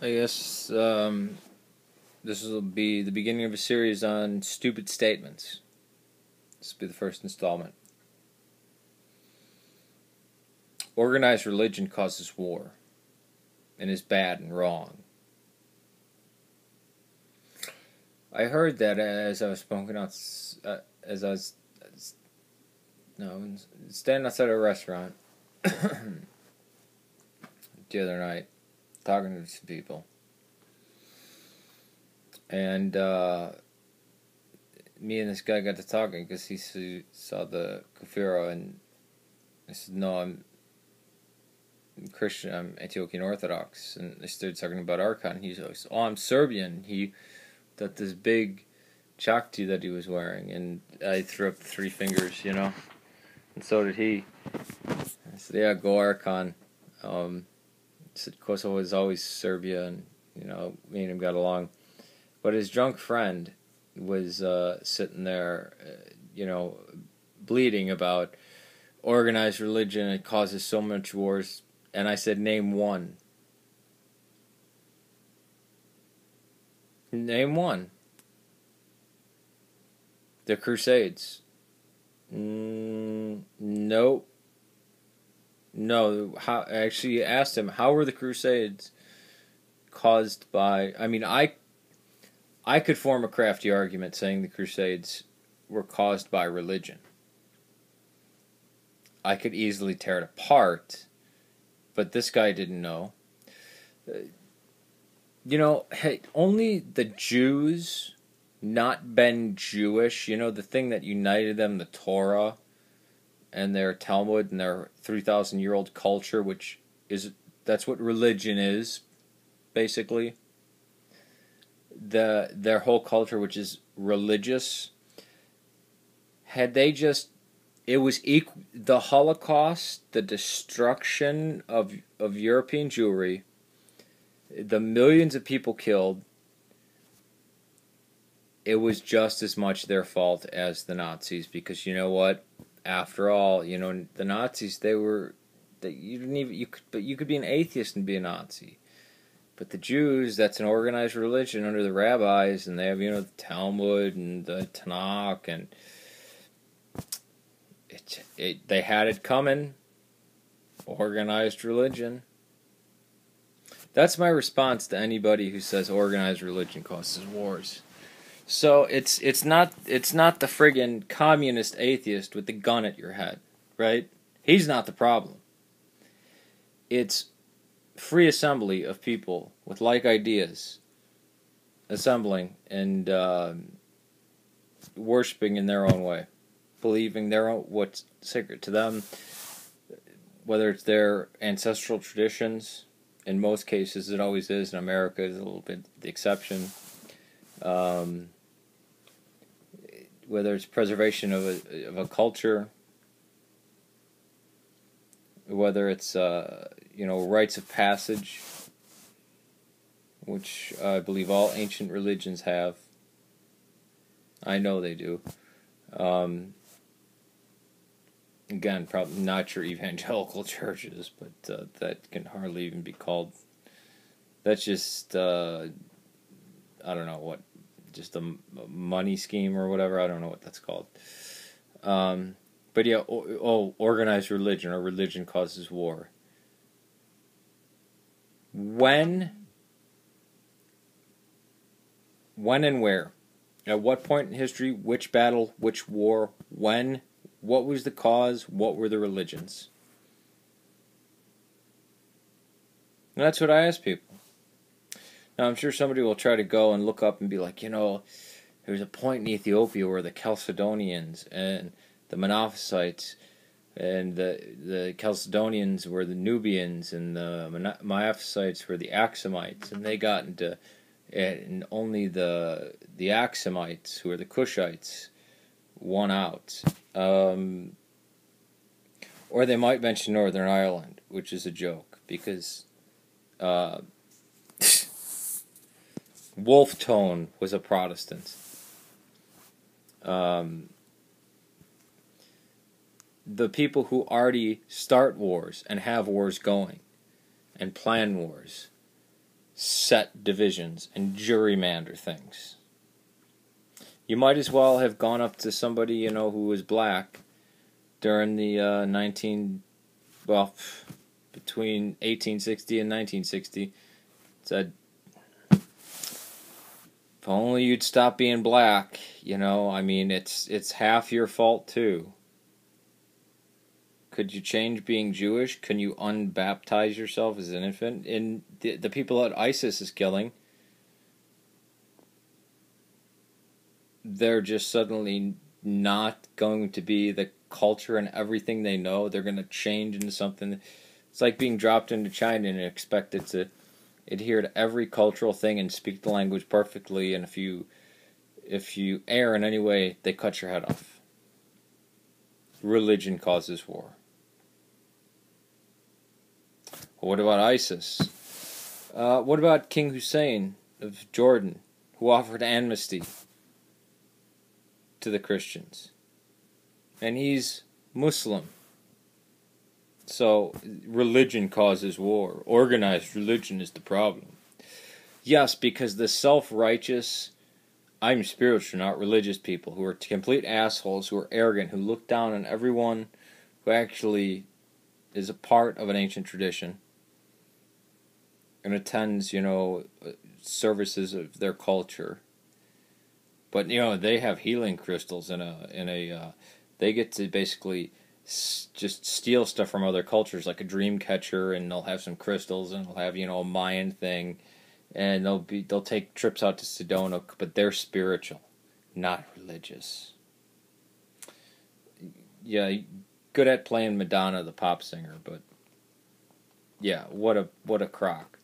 I guess this will be the beginning of a series on stupid statements. This will be the first installment. Organized religion causes war and is bad and wrong. I heard that as I was smoking out, as I was standing outside a restaurant the other night, talking to some people, and me and this guy got to talking because he saw the kufira, and I said, "No, I'm Christian. I'm Ethiopian Orthodox." And they started talking about Archon. He's like, "Oh, I'm Serbian." He got this big chakti that he was wearing, and I threw up three fingers, and so did he. I said, "Yeah, go Archon." Said Kosovo is always Serbia, and me and him got along. But his drunk friend was sitting there, bleeding about organized religion. It causes so much wars. And I said, name one. Name one. The Crusades. Nope. No. How? I actually asked him, how were the Crusades caused by... I could form a crafty argument saying the Crusades were caused by religion. I could easily tear it apart, but this guy didn't know. Hey, only the Jews not been Jewish, the thing that united them, the Torah and their Talmud and their 3,000-year-old culture, that's what religion is, basically. Their whole culture, which is religious, had they just... It was the Holocaust, the destruction of European Jewry, the millions of people killed. It was just as much their fault as the Nazis, because you know what? After all, the Nazis, you could be an atheist and be a Nazi. But the Jews, that's an organized religion under the rabbis, and they have the Talmud and the Tanakh, and they had it coming. Organized religion. That's my response to anybody who says organized religion causes wars. So it's not the friggin' communist atheist with the gun at your head, right? He's not the problem. It's free assembly of people with like ideas assembling and worshiping in their own way, believing what's sacred to them, whether it's their ancestral traditions. In most cases, it always is. In America, is a little bit the exception. Whether it's preservation of a culture, whether it's rites of passage, which I believe all ancient religions have. I know they do. Again, probably not your evangelical churches, but that can hardly even be called. That's just I don't know what, just a money scheme or whatever. I don't know what that's called. But yeah, organized religion, or religion causes war. When and where? At what point in history? Which battle? Which war? When? What was the cause? What were the religions? And that's what I ask people. Now, I'm sure somebody will try to go and look up and be like, there's a point in Ethiopia where the Chalcedonians and the Monophysites and the Chalcedonians were the Nubians and the Monophysites were the Axumites, and they got into... And only the Axumites, who are the Cushites, won out. Or they might mention Northern Ireland, which is a joke, because Wolfe Tone was a Protestant. The people who already start wars and have wars going and plan wars set divisions and gerrymander things. You might as well have gone up to somebody, who was black during the between 1860 and 1960, said, if only you'd stop being black, it's half your fault too. Could you change being Jewish? Can you unbaptize yourself as an infant? And the people that ISIS is killing, they're just suddenly not going to be the culture and everything they know. They're going to change into something. It's like being dropped into China and expected to adhere to every cultural thing and speak the language perfectly, and if you err in any way, they cut your head off. Religion causes war. What about ISIS? What about King Hussein of Jordan, who offered amnesty to the Christians? And he's Muslim. So, religion causes war. Organized religion is the problem. Yes, because the self-righteous, I'm spiritual, not religious people, who are complete assholes, who are arrogant, who look down on everyone who actually is a part of an ancient tradition and attends, services of their culture. But, they have healing crystals they get to basically just steal stuff from other cultures, like a dream catcher, and they'll have some crystals, and they'll have, a Mayan thing, and they'll take trips out to Sedona, but they're spiritual, not religious. Yeah, good at playing Madonna, the pop singer, but yeah, what a crock.